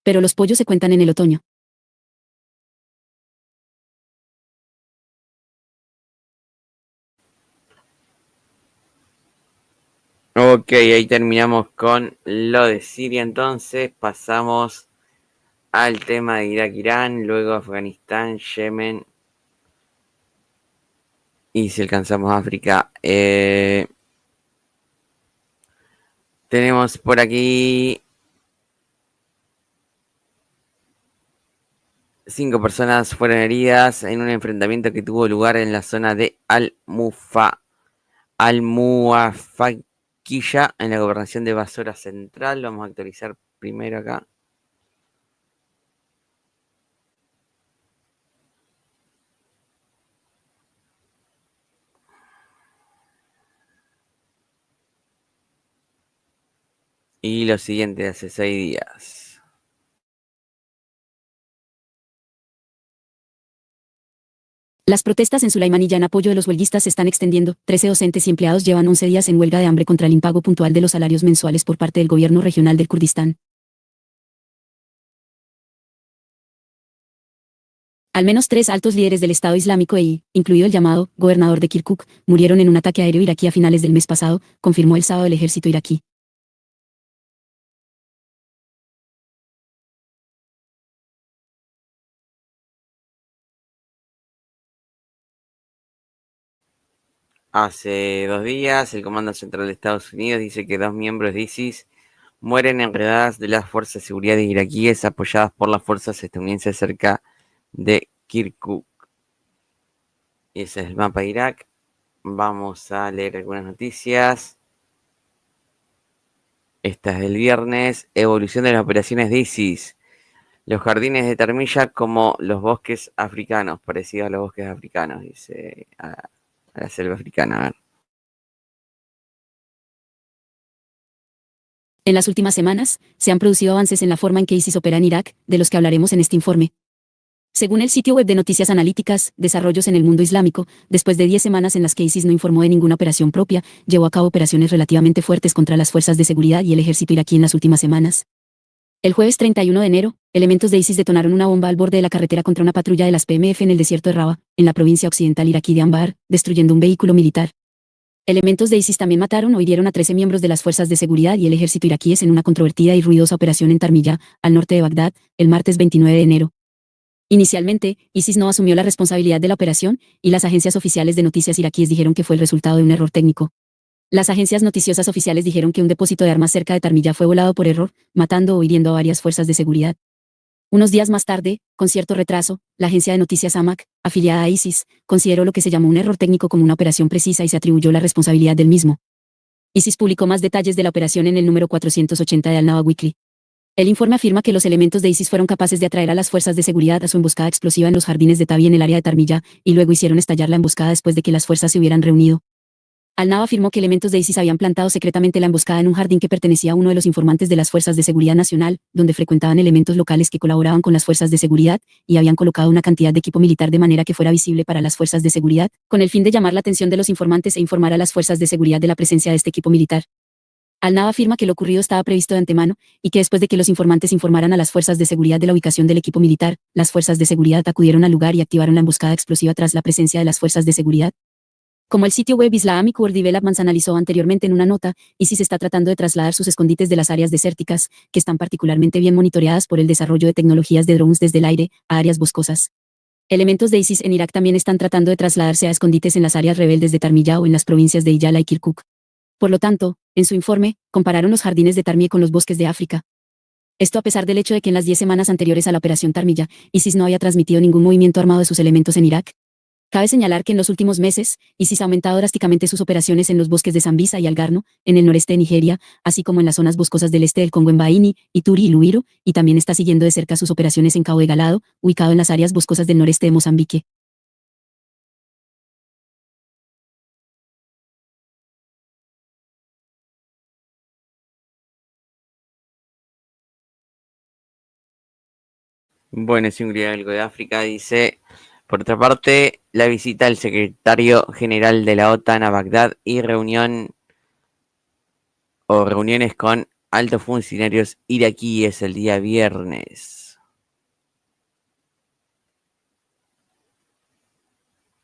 Pero los pollos se cuentan en el otoño. Ok, ahí terminamos con lo de Siria. Entonces pasamos al tema de Irak-Irán, luego Afganistán, Yemen y si alcanzamos África. Tenemos por aquí 5 personas fueron heridas en un enfrentamiento que tuvo lugar en la zona de Al-Muwafaqiya en la gobernación de Basora Central. Vamos a actualizar primero acá. Y lo siguiente, hace 6 días. Las protestas en Sulaimaniyya en apoyo de los huelguistas se están extendiendo. 13 docentes y empleados llevan 11 días en huelga de hambre contra el impago puntual de los salarios mensuales por parte del gobierno regional del Kurdistán. Al menos 3 altos líderes del Estado Islámico incluido el llamado gobernador de Kirkuk, murieron en un ataque aéreo iraquí a finales del mes pasado, confirmó el sábado el ejército iraquí. Hace 2 días, el Comando Central de Estados Unidos dice que 2 miembros de ISIS mueren en redadas de las fuerzas de seguridad iraquíes apoyadas por las fuerzas estadounidenses cerca de Kirkuk. Y ese es el mapa de Irak. Vamos a leer algunas noticias. Esta es del viernes. Evolución de las operaciones de ISIS. Los jardines de Tarmilla como los bosques africanos, parecidos a los bosques africanos, dice a la selva africana. A ver. En las últimas semanas, se han producido avances en la forma en que ISIS opera en Irak, de los que hablaremos en este informe. Según el sitio web de Noticias Analíticas, Desarrollos en el Mundo Islámico, después de 10 semanas en las que ISIS no informó de ninguna operación propia, llevó a cabo operaciones relativamente fuertes contra las fuerzas de seguridad y el ejército iraquí en las últimas semanas. El jueves 31 de enero, elementos de ISIS detonaron una bomba al borde de la carretera contra una patrulla de las PMF en el desierto de Raba, en la provincia occidental iraquí de Anbar, destruyendo un vehículo militar. Elementos de ISIS también mataron o hirieron a 13 miembros de las fuerzas de seguridad y el ejército iraquíes en una controvertida y ruidosa operación en Tarmilla, al norte de Bagdad, el martes 29 de enero. Inicialmente, ISIS no asumió la responsabilidad de la operación, y las agencias oficiales de noticias iraquíes dijeron que fue el resultado de un error técnico. Las agencias noticiosas oficiales dijeron que un depósito de armas cerca de Tarmilla fue volado por error, matando o hiriendo a varias fuerzas de seguridad. Unos días más tarde, con cierto retraso, la agencia de noticias AMAC, afiliada a ISIS, consideró lo que se llamó un error técnico como una operación precisa y se atribuyó la responsabilidad del mismo. ISIS publicó más detalles de la operación en el número 480 de Al-Nawa Weekly. El informe afirma que los elementos de ISIS fueron capaces de atraer a las fuerzas de seguridad a su emboscada explosiva en los jardines de Tabi en el área de Tarmilla, y luego hicieron estallar la emboscada después de que las fuerzas se hubieran reunido. Al-Nawa afirmó que elementos de ISIS habían plantado secretamente la emboscada en un jardín que pertenecía a uno de los informantes de las Fuerzas de Seguridad Nacional, donde frecuentaban elementos locales que colaboraban con las fuerzas de seguridad, y habían colocado una cantidad de equipo militar de manera que fuera visible para las fuerzas de seguridad, con el fin de llamar la atención de los informantes e informar a las fuerzas de seguridad de la presencia de este equipo militar. Al-Nawa afirma que lo ocurrido estaba previsto de antemano, y que después de que los informantes informaran a las fuerzas de seguridad de la ubicación del equipo militar, las fuerzas de seguridad acudieron al lugar y activaron la emboscada explosiva tras la presencia de las fuerzas de seguridad. Como el sitio web Islamic World Developments analizó anteriormente en una nota, ISIS está tratando de trasladar sus escondites de las áreas desérticas, que están particularmente bien monitoreadas por el desarrollo de tecnologías de drones desde el aire, a áreas boscosas. Elementos de ISIS en Irak también están tratando de trasladarse a escondites en las áreas rebeldes de Tarmilla o en las provincias de Iyala y Kirkuk. Por lo tanto, en su informe, compararon los jardines de Tarmie con los bosques de África. Esto a pesar del hecho de que en las 10 semanas anteriores a la operación Tarmilla, ISIS no había transmitido ningún movimiento armado de sus elementos en Irak. Cabe señalar que en los últimos meses, ISIS ha aumentado drásticamente sus operaciones en los bosques de Sambisa y Algarno, en el noreste de Nigeria, así como en las zonas boscosas del este del Congo en Baini, Ituri y Luiro, y también está siguiendo de cerca sus operaciones en Cabo de Galado, ubicado en las áreas boscosas del noreste de Mozambique. Bueno, si un algo de África dice, por otra parte, la visita del secretario general de la OTAN a Bagdad y reuniones con altos funcionarios iraquíes el día viernes.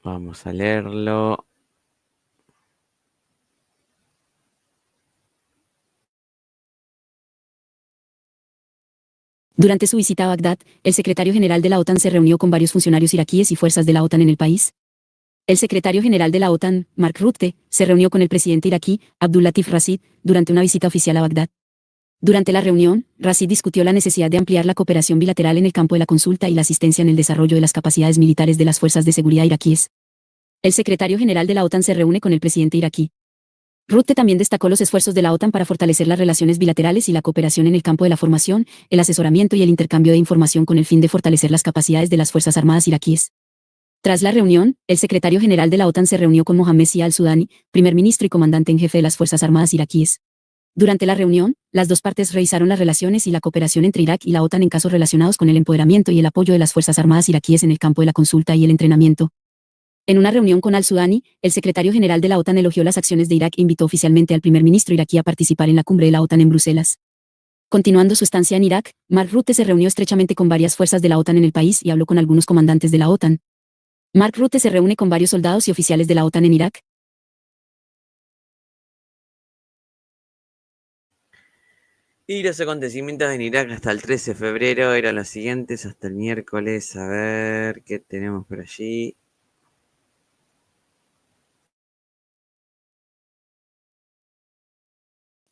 Vamos a leerlo. Durante su visita a Bagdad, el secretario general de la OTAN se reunió con varios funcionarios iraquíes y fuerzas de la OTAN en el país. El secretario general de la OTAN, Mark Rutte, se reunió con el presidente iraquí, Abdul Latif Rashid, durante una visita oficial a Bagdad. Durante la reunión, Rashid discutió la necesidad de ampliar la cooperación bilateral en el campo de la consulta y la asistencia en el desarrollo de las capacidades militares de las fuerzas de seguridad iraquíes. El secretario general de la OTAN se reúne con el presidente iraquí. Rutte también destacó los esfuerzos de la OTAN para fortalecer las relaciones bilaterales y la cooperación en el campo de la formación, el asesoramiento y el intercambio de información con el fin de fortalecer las capacidades de las Fuerzas Armadas iraquíes. Tras la reunión, el secretario general de la OTAN se reunió con Mohammed Zia al-Sudani, primer ministro y comandante en jefe de las Fuerzas Armadas iraquíes. Durante la reunión, las dos partes revisaron las relaciones y la cooperación entre Irak y la OTAN en casos relacionados con el empoderamiento y el apoyo de las Fuerzas Armadas iraquíes en el campo de la consulta y el entrenamiento. En una reunión con al-Sudani, el secretario general de la OTAN elogió las acciones de Irak e invitó oficialmente al primer ministro iraquí a participar en la cumbre de la OTAN en Bruselas. Continuando su estancia en Irak, Mark Rutte se reunió estrechamente con varias fuerzas de la OTAN en el país y habló con algunos comandantes de la OTAN. Mark Rutte se reúne con varios soldados y oficiales de la OTAN en Irak. Y los acontecimientos en Irak hasta el 13 de febrero eran los siguientes, hasta el miércoles. A ver qué tenemos por allí.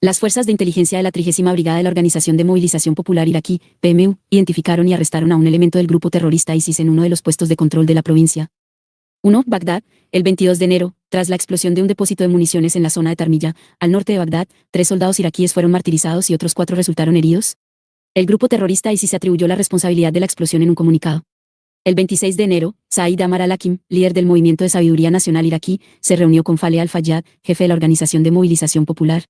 Las fuerzas de inteligencia de la 30ª Brigada de la Organización de Movilización Popular Iraquí, PMU, identificaron y arrestaron a un elemento del grupo terrorista ISIS en uno de los puestos de control de la provincia. 1. Bagdad, el 22 de enero, tras la explosión de un depósito de municiones en la zona de Tarmilla, al norte de Bagdad, 3 soldados iraquíes fueron martirizados y otros 4 resultaron heridos. El grupo terrorista ISIS atribuyó la responsabilidad de la explosión en un comunicado. El 26 de enero, Said Amar al-Hakim, líder del Movimiento de Sabiduría Nacional iraquí, se reunió con Faleh al-Fayyad, jefe de la Organización de Movilización Popular.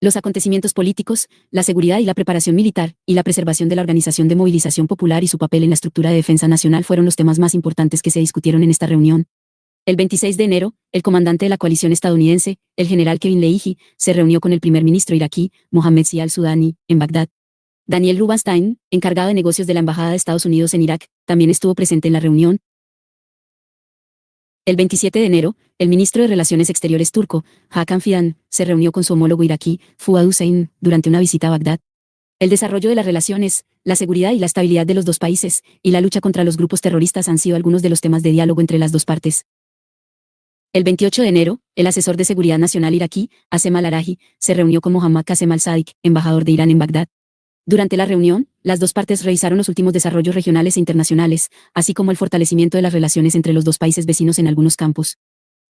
Los acontecimientos políticos, la seguridad y la preparación militar, y la preservación de la Organización de Movilización Popular y su papel en la estructura de defensa nacional fueron los temas más importantes que se discutieron en esta reunión. El 26 de enero, el comandante de la coalición estadounidense, el general Kevin Leahy, se reunió con el primer ministro iraquí, Mohammed Zia al-Sudani, en Bagdad. Daniel Rubinstein, encargado de negocios de la Embajada de Estados Unidos en Irak, también estuvo presente en la reunión. El 27 de enero, el ministro de Relaciones Exteriores turco, Hakan Fidan, se reunió con su homólogo iraquí, Fuad Hussein, durante una visita a Bagdad. El desarrollo de las relaciones, la seguridad y la estabilidad de los dos países, y la lucha contra los grupos terroristas han sido algunos de los temas de diálogo entre las dos partes. El 28 de enero, el asesor de seguridad nacional iraquí, Qasem al-Araji, se reunió con Mohammad Qasem al-Sadiq, embajador de Irán en Bagdad. Durante la reunión, las dos partes revisaron los últimos desarrollos regionales e internacionales, así como el fortalecimiento de las relaciones entre los dos países vecinos en algunos campos.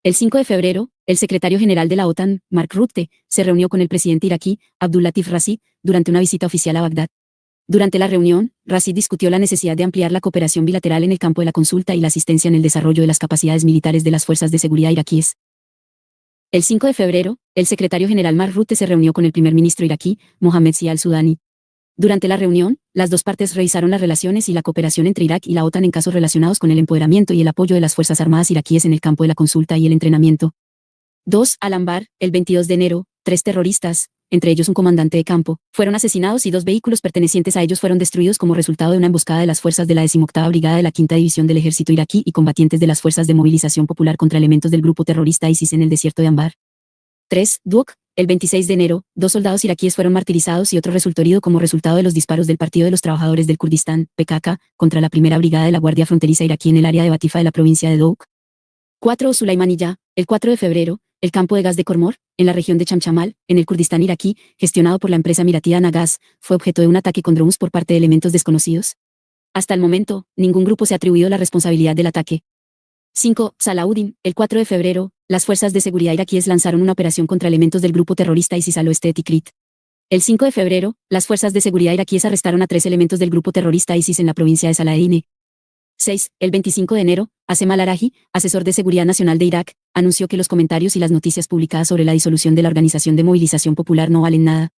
El 5 de febrero, el secretario general de la OTAN, Mark Rutte, se reunió con el presidente iraquí, Abdul Latif Rashid, durante una visita oficial a Bagdad. Durante la reunión, Rashid discutió la necesidad de ampliar la cooperación bilateral en el campo de la consulta y la asistencia en el desarrollo de las capacidades militares de las fuerzas de seguridad iraquíes. El 5 de febrero, el secretario general Mark Rutte se reunió con el primer ministro iraquí, Mohammed Zia al-Sudani. Durante la reunión, las dos partes revisaron las relaciones y la cooperación entre Irak y la OTAN en casos relacionados con el empoderamiento y el apoyo de las Fuerzas Armadas iraquíes en el campo de la consulta y el entrenamiento. 2. Al-Anbar, el 22 de enero, 3 terroristas, entre ellos un comandante de campo, fueron asesinados y 2 vehículos pertenecientes a ellos fueron destruidos como resultado de una emboscada de las fuerzas de la 18ª Brigada de la 5ª División del Ejército iraquí y combatientes de las Fuerzas de Movilización Popular contra elementos del grupo terrorista ISIS en el desierto de Anbar. 3. Duhok, el 26 de enero, 2 soldados iraquíes fueron martirizados y otro resultó herido como resultado de los disparos del Partido de los Trabajadores del Kurdistán, PKK, contra la primera brigada de la Guardia Fronteriza iraquí en el área de Batifa de la provincia de Duhok. 4. Sulaymaniyah, el 4 de febrero, el campo de gas de Cormor, en la región de Chamchamal, en el Kurdistán iraquí, gestionado por la empresa emiratí Anagas, fue objeto de un ataque con drones por parte de elementos desconocidos. Hasta el momento, ningún grupo se ha atribuido la responsabilidad del ataque. 5. Salahuddin, el 4 de febrero, las fuerzas de seguridad iraquíes lanzaron una operación contra elementos del grupo terrorista ISIS al oeste de Tikrit. El 5 de febrero, las fuerzas de seguridad iraquíes arrestaron a 3 elementos del grupo terrorista ISIS en la provincia de Saladine. 6. El 25 de enero, Qasem al-Araji, asesor de seguridad nacional de Irak, anunció que los comentarios y las noticias publicadas sobre la disolución de la Organización de Movilización Popular no valen nada.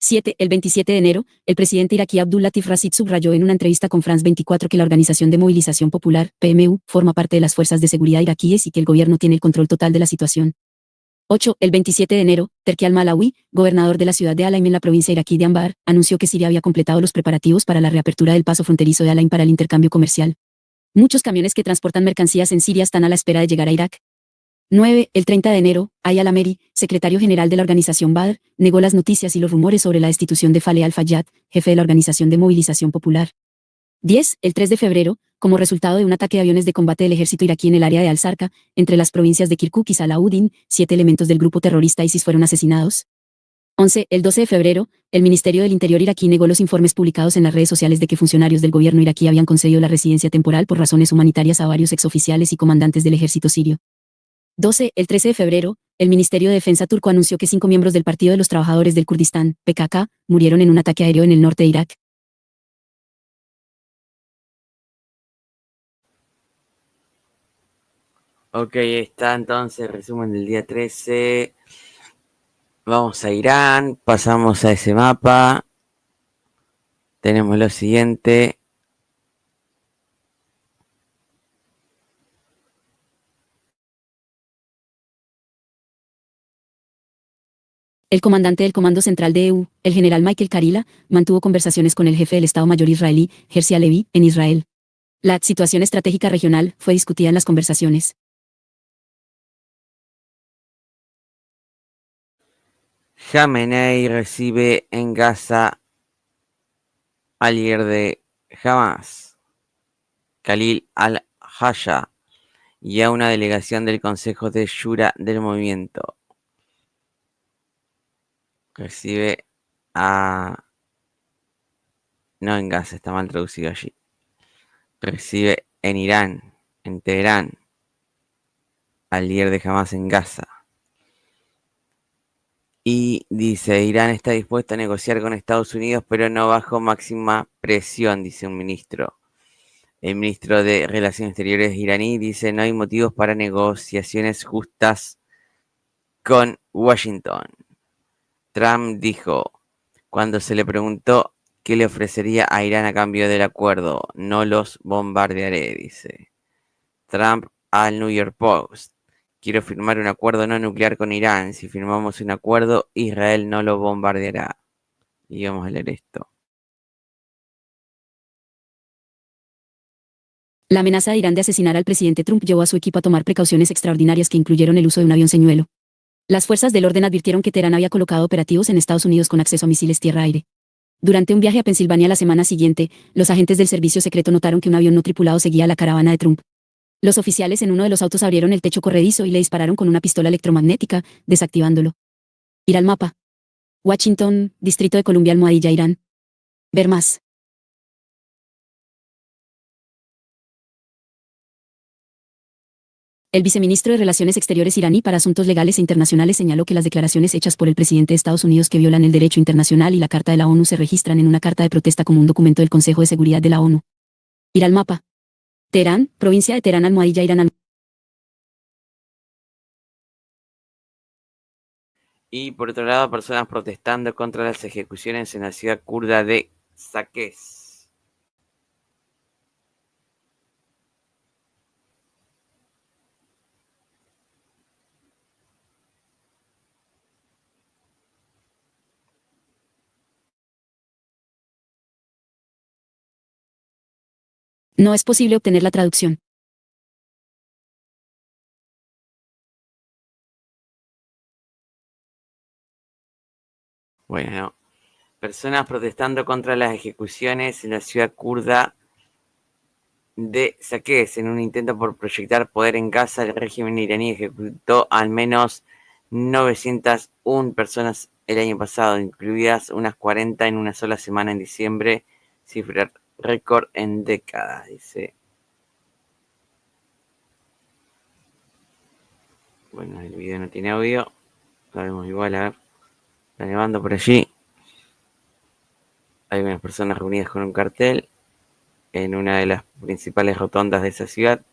7. El 27 de enero, el presidente iraquí Abdul Latif Rashid subrayó en una entrevista con France 24 que la Organización de Movilización Popular, PMU, forma parte de las fuerzas de seguridad iraquíes y que el gobierno tiene el control total de la situación. 8. El 27 de enero, Terki al-Malawi, gobernador de la ciudad de Alaim en la provincia iraquí de Anbar, anunció que Siria había completado los preparativos para la reapertura del paso fronterizo de Alaim para el intercambio comercial. Muchos camiones que transportan mercancías en Siria están a la espera de llegar a Irak. 9. El 30 de enero, Aya al-Ameri, secretario general de la organización Badr, negó las noticias y los rumores sobre la destitución de Faleh al-Fayyad, jefe de la Organización de Movilización Popular. 10. El 3 de febrero, como resultado de un ataque de aviones de combate del ejército iraquí en el área de Al-Sarqa, entre las provincias de Kirkuk y Salahuddin, 7 elementos del grupo terrorista ISIS fueron asesinados. 11. El 12 de febrero, el Ministerio del Interior iraquí negó los informes publicados en las redes sociales de que funcionarios del gobierno iraquí habían concedido la residencia temporal por razones humanitarias a varios exoficiales y comandantes del ejército sirio. 12. El 13 de febrero, el Ministerio de Defensa turco anunció que 5 miembros del Partido de los Trabajadores del Kurdistán, PKK, murieron en un ataque aéreo en el norte de Irak. Ok, está entonces resumen del día 13. Vamos a Irán, pasamos a ese mapa. Tenemos lo siguiente. El comandante del Comando Central de EU, el general Michael Karila, mantuvo conversaciones con el jefe del Estado Mayor israelí, Herzi Halevi, en Israel. La situación estratégica regional fue discutida en las conversaciones. Jamenei recibe en Gaza al líder de Hamas, Khalil al-Haya, y a una delegación del Consejo de Shura del movimiento. Recibe a... No en Gaza, está mal traducido allí. Recibe en Irán, en Teherán, al líder de Hamas en Gaza. Y dice, Irán está dispuesto a negociar con Estados Unidos, pero no bajo máxima presión, dice un ministro. El ministro de Relaciones Exteriores iraní dice, no hay motivos para negociaciones justas con Washington. Trump dijo, cuando se le preguntó qué le ofrecería a Irán a cambio del acuerdo, no los bombardearé, dice Trump al New York Post. Quiero firmar un acuerdo no nuclear con Irán. Si firmamos un acuerdo, Israel no lo bombardeará. Y vamos a leer esto. La amenaza de Irán de asesinar al presidente Trump llevó a su equipo a tomar precauciones extraordinarias que incluyeron el uso de un avión señuelo. Las fuerzas del orden advirtieron que Teherán había colocado operativos en Estados Unidos con acceso a misiles tierra-aire. Durante un viaje a Pensilvania la semana siguiente, los agentes del servicio secreto notaron que un avión no tripulado seguía a la caravana de Trump. Los oficiales en uno de los autos abrieron el techo corredizo y le dispararon con una pistola electromagnética, desactivándolo. Ir al mapa. Washington, Distrito de Columbia, Almohadilla, Irán. Ver más. El viceministro de Relaciones Exteriores iraní para Asuntos Legales e Internacionales señaló que las declaraciones hechas por el presidente de Estados Unidos que violan el derecho internacional y la Carta de la ONU se registran en una carta de protesta como un documento del Consejo de Seguridad de la ONU. Ir al mapa. Teherán, provincia de Teherán, Almohadilla, Irán. Y por otro lado, personas protestando contra las ejecuciones en la ciudad kurda de Saqqez. No es posible obtener la traducción. Bueno, personas protestando contra las ejecuciones en la ciudad kurda de Saqqez. En un intento por proyectar poder en Gaza, el régimen iraní ejecutó al menos 901 personas el año pasado, incluidas unas 40 en una sola semana en diciembre, cifra récord en décadas, dice. Bueno, el video no tiene audio, lo vemos igual, a ver, está nevando por allí. Hay unas personas reunidas con un cartel en una de las principales rotondas de esa ciudad.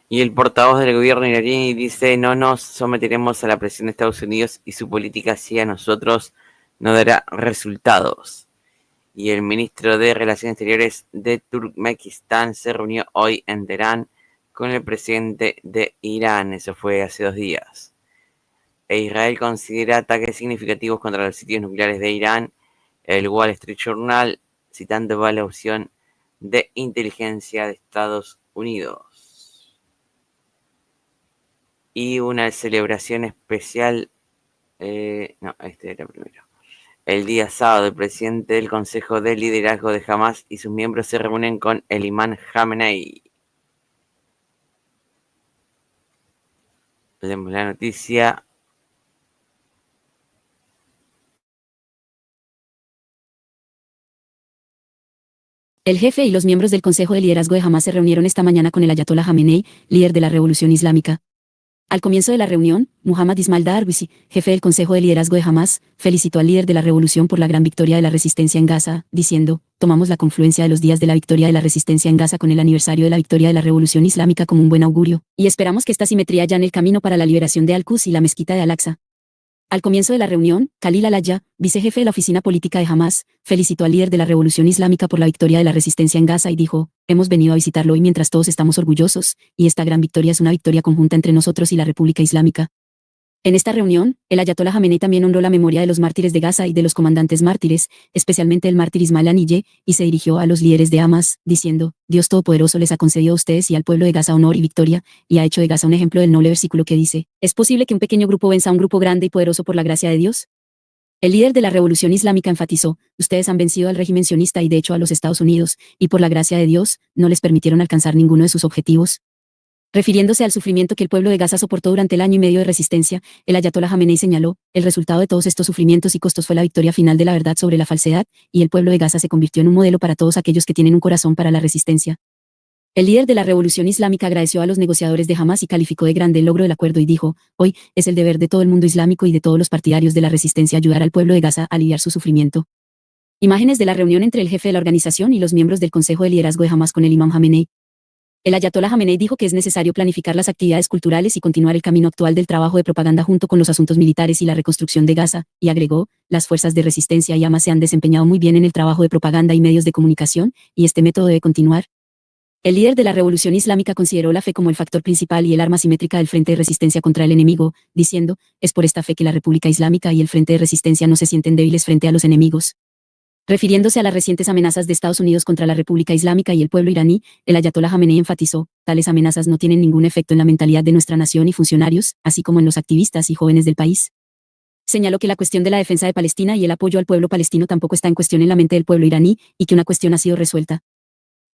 Y el portavoz del gobierno iraní dice: no nos someteremos a la presión de Estados Unidos y su política hacia nosotros no dará resultados. Y el ministro de Relaciones Exteriores de Turkmenistán se reunió hoy en Teherán con el presidente de Irán. Eso fue hace 2 días. Israel considera ataques significativos contra los sitios nucleares de Irán. El Wall Street Journal, citando a la opción de inteligencia de Estados Unidos. Y una celebración especial. No, este era primero. El día sábado, el presidente del Consejo de Liderazgo de Hamas y sus miembros se reúnen con el imán Khamenei. Leemos la noticia. El jefe y los miembros del Consejo de Liderazgo de Hamas se reunieron esta mañana con el ayatolá Jamenei, líder de la Revolución Islámica. Al comienzo de la reunión, Muhammad Ismail Darwishi, jefe del Consejo de Liderazgo de Hamas, felicitó al líder de la revolución por la gran victoria de la resistencia en Gaza, diciendo: tomamos la confluencia de los días de la victoria de la resistencia en Gaza con el aniversario de la victoria de la Revolución Islámica como un buen augurio, y esperamos que esta simetría allane el camino para la liberación de Al-Quds y la mezquita de Al-Aqsa. Al comienzo de la reunión, Khalil al-Aya, vicejefe de la oficina política de Hamas, felicitó al líder de la Revolución Islámica por la victoria de la resistencia en Gaza y dijo: hemos venido a visitarlo hoy mientras todos estamos orgullosos, y esta gran victoria es una victoria conjunta entre nosotros y la República Islámica. En esta reunión, el ayatolá Jamenei también honró la memoria de los mártires de Gaza y de los comandantes mártires, especialmente el mártir Ismail Haniyeh, y se dirigió a los líderes de Hamas, diciendo: Dios Todopoderoso les ha concedido a ustedes y al pueblo de Gaza honor y victoria, y ha hecho de Gaza un ejemplo del noble versículo que dice: ¿es posible que un pequeño grupo venza a un grupo grande y poderoso por la gracia de Dios? El líder de la Revolución Islámica enfatizó: ustedes han vencido al régimen sionista y de hecho a los Estados Unidos, y por la gracia de Dios, no les permitieron alcanzar ninguno de sus objetivos. Refiriéndose al sufrimiento que el pueblo de Gaza soportó durante el año y medio de resistencia, el ayatolá Jamenei señaló: el resultado de todos estos sufrimientos y costos fue la victoria final de la verdad sobre la falsedad, y el pueblo de Gaza se convirtió en un modelo para todos aquellos que tienen un corazón para la resistencia. El líder de la Revolución Islámica agradeció a los negociadores de Hamas y calificó de grande el logro del acuerdo y dijo: hoy, es el deber de todo el mundo islámico y de todos los partidarios de la resistencia ayudar al pueblo de Gaza a aliviar su sufrimiento. Imágenes de la reunión entre el jefe de la organización y los miembros del Consejo de Liderazgo de Hamas con el imam Jamenei. El ayatolá Jamenei dijo que es necesario planificar las actividades culturales y continuar el camino actual del trabajo de propaganda junto con los asuntos militares y la reconstrucción de Gaza, y agregó: las fuerzas de resistencia y Hamas se han desempeñado muy bien en el trabajo de propaganda y medios de comunicación, y este método debe continuar. El líder de la Revolución Islámica consideró la fe como el factor principal y el arma simétrica del frente de resistencia contra el enemigo, diciendo: es por esta fe que la República Islámica y el frente de resistencia no se sienten débiles frente a los enemigos. Refiriéndose a las recientes amenazas de Estados Unidos contra la República Islámica y el pueblo iraní, el ayatolá Jamenei enfatizó: tales amenazas no tienen ningún efecto en la mentalidad de nuestra nación y funcionarios, así como en los activistas y jóvenes del país. Señaló que la cuestión de la defensa de Palestina y el apoyo al pueblo palestino tampoco está en cuestión en la mente del pueblo iraní, y que una cuestión ha sido resuelta.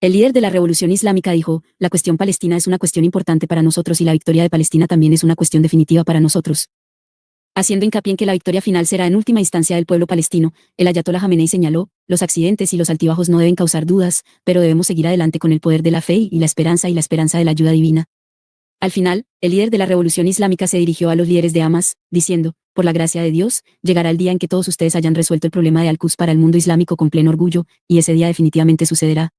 El líder de la Revolución Islámica dijo: la cuestión palestina es una cuestión importante para nosotros y la victoria de Palestina también es una cuestión definitiva para nosotros. Haciendo hincapié en que la victoria final será en última instancia del pueblo palestino, el ayatolá Jamenei señaló: los accidentes y los altibajos no deben causar dudas, pero debemos seguir adelante con el poder de la fe y la esperanza de la ayuda divina. Al final, el líder de la Revolución Islámica se dirigió a los líderes de Hamas, diciendo: por la gracia de Dios, llegará el día en que todos ustedes hayan resuelto el problema de Al-Quds para el mundo islámico con pleno orgullo, y ese día definitivamente sucederá.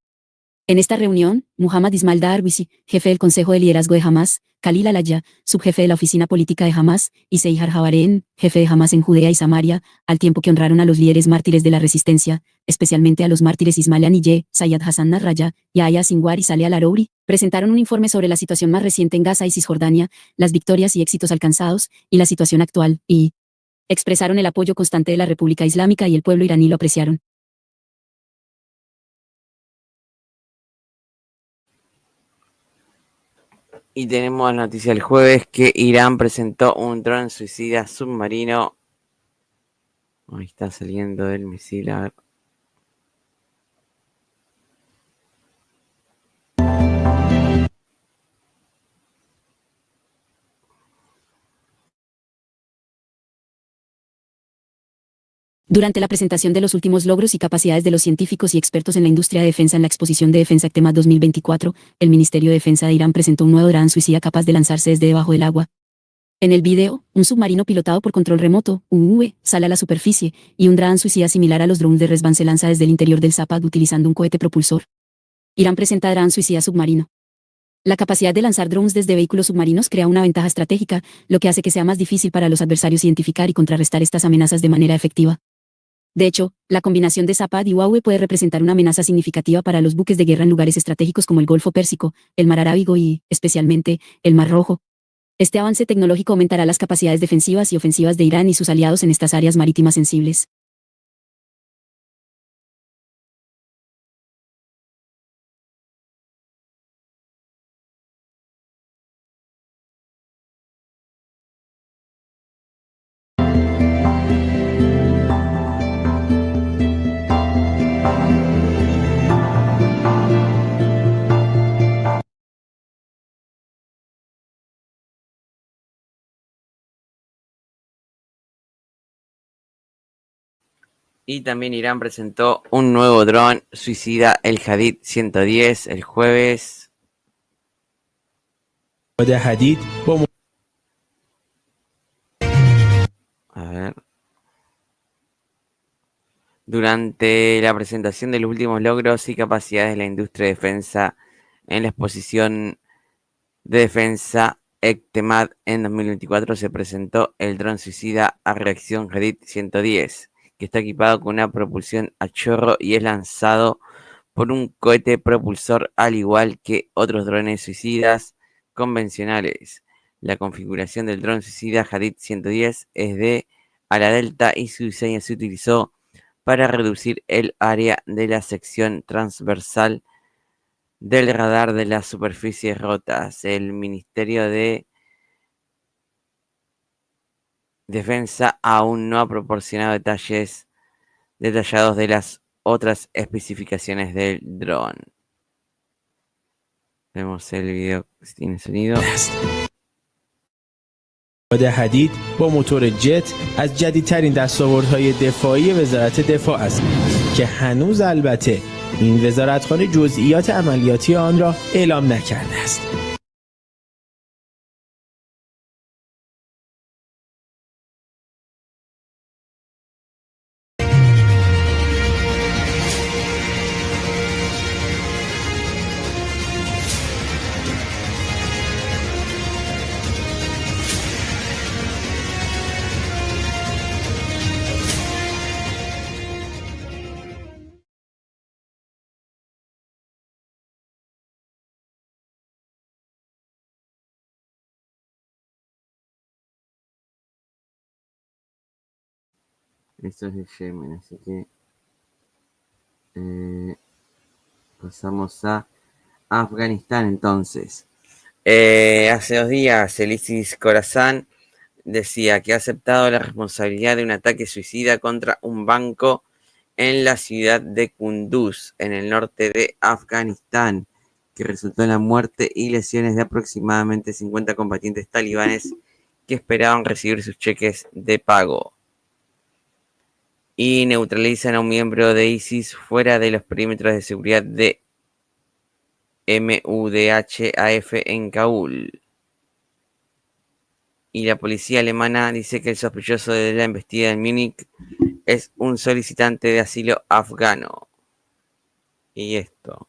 En esta reunión, Muhammad Ismail Darwishi, jefe del Consejo de Liderazgo de Hamas, Khalil al-Aya, subjefe de la oficina política de Hamas, y Seihar Jabareen, jefe de Hamas en Judea y Samaria, al tiempo que honraron a los líderes mártires de la resistencia, especialmente a los mártires Ismail Haniyeh, Sayyad Hassan Nasrallah, Yahya Sinwar y Saleh al-Arouri, presentaron un informe sobre la situación más reciente en Gaza y Cisjordania, las victorias y éxitos alcanzados, y la situación actual, y expresaron el apoyo constante de la República Islámica y el pueblo iraní lo apreciaron. Y tenemos la noticia del jueves que Irán presentó un dron suicida submarino. Ahí está saliendo el misil. A ver. Durante la presentación de los últimos logros y capacidades de los científicos y expertos en la industria de defensa en la exposición de Defensa Actemat 2024, el Ministerio de Defensa de Irán presentó un nuevo dron suicida capaz de lanzarse desde debajo del agua. En el video, un submarino pilotado por control remoto, UUV, sale a la superficie, y un dron suicida similar a los drones de Resban se lanza desde el interior del Zapad utilizando un cohete propulsor. Irán presenta dron suicida submarino. La capacidad de lanzar drones desde vehículos submarinos crea una ventaja estratégica, lo que hace que sea más difícil para los adversarios identificar y contrarrestar estas amenazas de manera efectiva. De hecho, la combinación de Zapad y Huawei puede representar una amenaza significativa para los buques de guerra en lugares estratégicos como el Golfo Pérsico, el Mar Arábigo y, especialmente, el Mar Rojo. Este avance tecnológico aumentará las capacidades defensivas y ofensivas de Irán y sus aliados en estas áreas marítimas sensibles. Y también Irán presentó un nuevo dron suicida, el Hadid 110, el jueves. Hadid A ver. Durante la presentación de los últimos logros y capacidades de la industria de defensa en la exposición de defensa ECTEMAD en 2024 se presentó el dron suicida a reacción Hadid 110, que está equipado con una propulsión a chorro y es lanzado por un cohete propulsor al igual que otros drones suicidas convencionales. La configuración del dron suicida Hadid 110 es de ala delta y su diseño se utilizó para reducir el área de la sección transversal del radar de las superficies rotas. El Ministerio de Defensa aún no ha proporcionado detalles detallados de las otras especificaciones del dron. Vemos el video si tiene sonido. حدید با موتور جت از جدیدترین دستاوردهای دفاعی وزارت دفاع است که هنوز البته این وزارتخانه جزئیات عملیاتی آن را اعلام نکرده است. Esto es de Yemen, así que pasamos a Afganistán entonces. Hace 2 días el ISIS Khorasan decía que ha aceptado la responsabilidad de un ataque suicida contra un banco en la ciudad de Kunduz, en el norte de Afganistán, que resultó en la muerte y lesiones de aproximadamente 50 combatientes talibanes que esperaban recibir sus cheques de pago. Y neutralizan a un miembro de ISIS fuera de los perímetros de seguridad de MUDHAF en Kabul. Y la policía alemana dice que el sospechoso de la embestida en Múnich es un solicitante de asilo afgano. Y esto.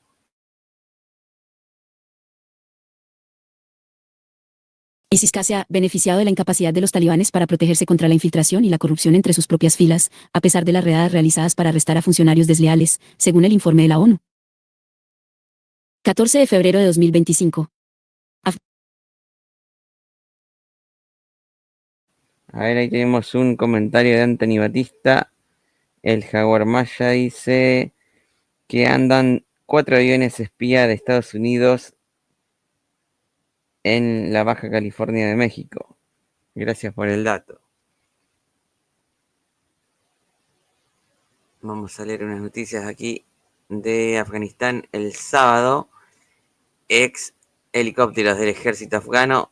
ISIS-K se ha beneficiado de la incapacidad de los talibanes para protegerse contra la infiltración y la corrupción entre sus propias filas, a pesar de las redadas realizadas para arrestar a funcionarios desleales, según el informe de la ONU. 14 de febrero de 2025. A ver, ahí tenemos un comentario de Anthony Batista. El Jaguar Maya dice que andan 4 aviones espía de Estados Unidos en la Baja California de México. Gracias por el dato. Vamos a leer unas noticias aquí de Afganistán. El sábado, ex helicópteros del ejército afgano,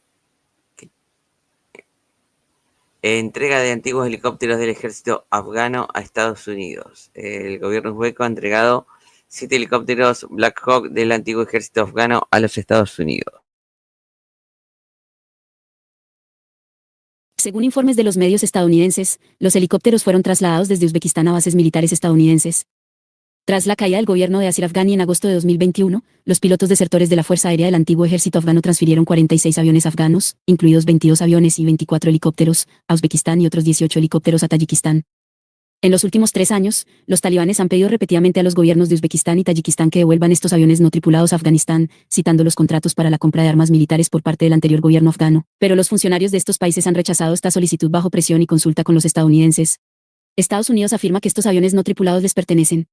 entrega de antiguos helicópteros del ejército afgano a Estados Unidos. El gobierno uzbeko ha entregado 7 helicópteros Black Hawk del antiguo ejército afgano a los Estados Unidos. Según informes de los medios estadounidenses, los helicópteros fueron trasladados desde Uzbekistán a bases militares estadounidenses. Tras la caída del gobierno de Ashraf Ghani en agosto de 2021, los pilotos desertores de la Fuerza Aérea del antiguo ejército afgano transfirieron 46 aviones afganos, incluidos 22 aviones y 24 helicópteros, a Uzbekistán y otros 18 helicópteros a Tayikistán. En los últimos 3 años, los talibanes han pedido repetidamente a los gobiernos de Uzbekistán y Tayikistán que devuelvan estos aviones no tripulados a Afganistán, citando los contratos para la compra de armas militares por parte del anterior gobierno afgano, pero los funcionarios de estos países han rechazado esta solicitud bajo presión y consulta con los estadounidenses. Estados Unidos afirma que estos aviones no tripulados les pertenecen.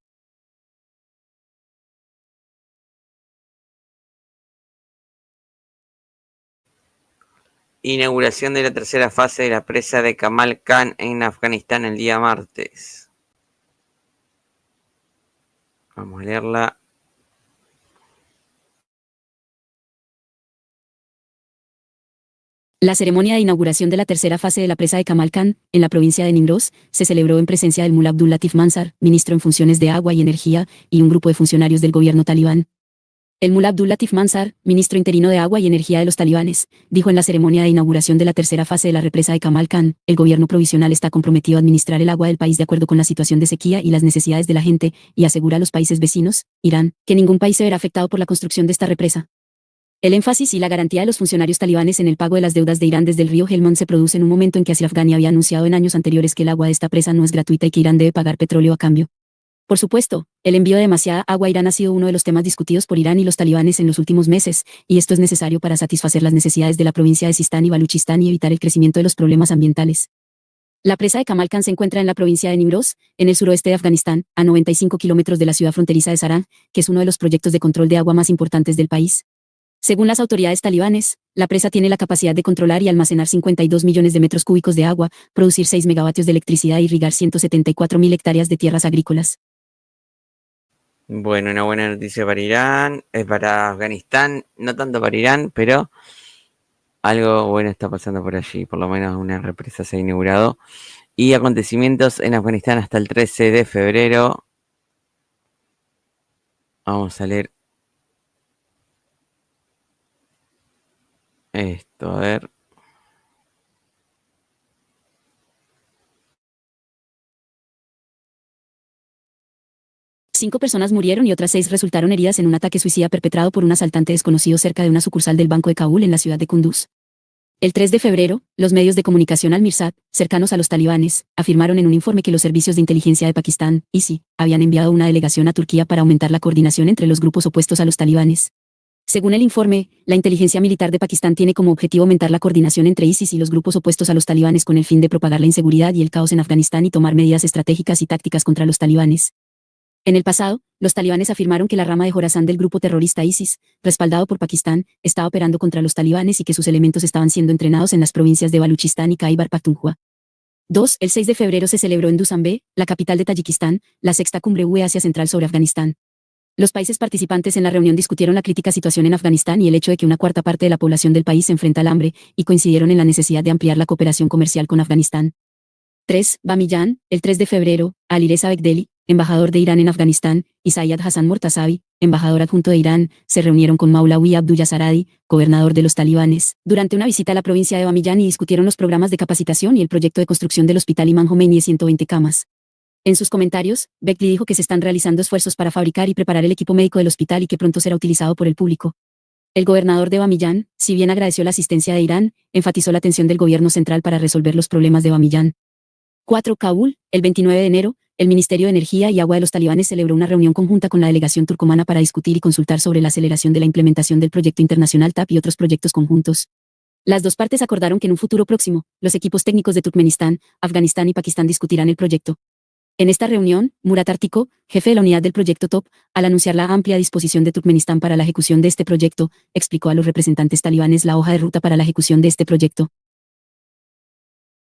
Inauguración de la tercera fase de la presa de Kamal Khan en Afganistán el día martes. Vamos a leerla. La ceremonia de inauguración de la tercera fase de la presa de Kamal Khan, en la provincia de Nimroz, se celebró en presencia del Mullah Abdul Latif Mansar, ministro en funciones de agua y energía, y un grupo de funcionarios del gobierno talibán. El Mullah Abdul Latif Mansar, ministro interino de agua y energía de los talibanes, dijo en la ceremonia de inauguración de la tercera fase de la represa de Kamal Khan, el gobierno provisional está comprometido a administrar el agua del país de acuerdo con la situación de sequía y las necesidades de la gente, y asegura a los países vecinos, Irán, que ningún país se verá afectado por la construcción de esta represa. El énfasis y la garantía de los funcionarios talibanes en el pago de las deudas de Irán desde el río Helmand se produce en un momento en que Ashraf Ghani había anunciado en años anteriores que el agua de esta presa no es gratuita y que Irán debe pagar petróleo a cambio. Por supuesto, el envío de demasiada agua a Irán ha sido uno de los temas discutidos por Irán y los talibanes en los últimos meses, y esto es necesario para satisfacer las necesidades de la provincia de Sistán y Baluchistán y evitar el crecimiento de los problemas ambientales. La presa de Kamal Khan se encuentra en la provincia de Nimroz, en el suroeste de Afganistán, a 95 kilómetros de la ciudad fronteriza de Saran, que es uno de los proyectos de control de agua más importantes del país. Según las autoridades talibanes, la presa tiene la capacidad de controlar y almacenar 52 millones de metros cúbicos de agua, producir 6 megavatios de electricidad y irrigar 174.000 hectáreas de tierras agrícolas. Bueno, una buena noticia para Irán, para Afganistán, no tanto para Irán, pero algo bueno está pasando por allí, por lo menos una represa se ha inaugurado. Y acontecimientos en Afganistán hasta el 13 de febrero. Vamos a leer esto, a ver. Cinco personas murieron y otras 6 resultaron heridas en un ataque suicida perpetrado por un asaltante desconocido cerca de una sucursal del Banco de Kabul en la ciudad de Kunduz. El 3 de febrero, los medios de comunicación Al-Mirsad, cercanos a los talibanes, afirmaron en un informe que los servicios de inteligencia de Pakistán, ISI, habían enviado una delegación a Turquía para aumentar la coordinación entre los grupos opuestos a los talibanes. Según el informe, la inteligencia militar de Pakistán tiene como objetivo aumentar la coordinación entre ISIS y los grupos opuestos a los talibanes con el fin de propagar la inseguridad y el caos en Afganistán y tomar medidas estratégicas y tácticas contra los talibanes. En el pasado, los talibanes afirmaron que la rama de Jorasán del grupo terrorista ISIS, respaldado por Pakistán, estaba operando contra los talibanes y que sus elementos estaban siendo entrenados en las provincias de Baluchistán y Khyber Pakhtunkhwa. 2. El 6 de febrero se celebró en Dushanbe, la capital de Tayikistán, la sexta cumbre UE Asia Central sobre Afganistán. Los países participantes en la reunión discutieron la crítica situación en Afganistán y el hecho de que una cuarta parte de la población del país se enfrenta al hambre, y coincidieron en la necesidad de ampliar la cooperación comercial con Afganistán. 3. Bamiyan, el 3 de febrero, Alireza Bekdeli, embajador de Irán en Afganistán, y Sayyad Hassan Mortazavi, embajador adjunto de Irán, se reunieron con Maulawi Abdullah Saradi, gobernador de los talibanes, durante una visita a la provincia de Bamiyan y discutieron los programas de capacitación y el proyecto de construcción del hospital Imam Khomeini de 120 camas. En sus comentarios, Bekdeli dijo que se están realizando esfuerzos para fabricar y preparar el equipo médico del hospital y que pronto será utilizado por el público. El gobernador de Bamiyan, si bien agradeció la asistencia de Irán, enfatizó la atención del gobierno central para resolver los problemas de Bamiyan. 4. Kabul, el 29 de enero, el Ministerio de Energía y Agua de los talibanes celebró una reunión conjunta con la delegación turcomana para discutir y consultar sobre la aceleración de la implementación del proyecto internacional TAP y otros proyectos conjuntos. Las dos partes acordaron que en un futuro próximo, los equipos técnicos de Turkmenistán, Afganistán y Pakistán discutirán el proyecto. En esta reunión, Murat Artiko, jefe de la unidad del proyecto TOP, al anunciar la amplia disposición de Turkmenistán para la ejecución de este proyecto, explicó a los representantes talibanes la hoja de ruta para la ejecución de este proyecto.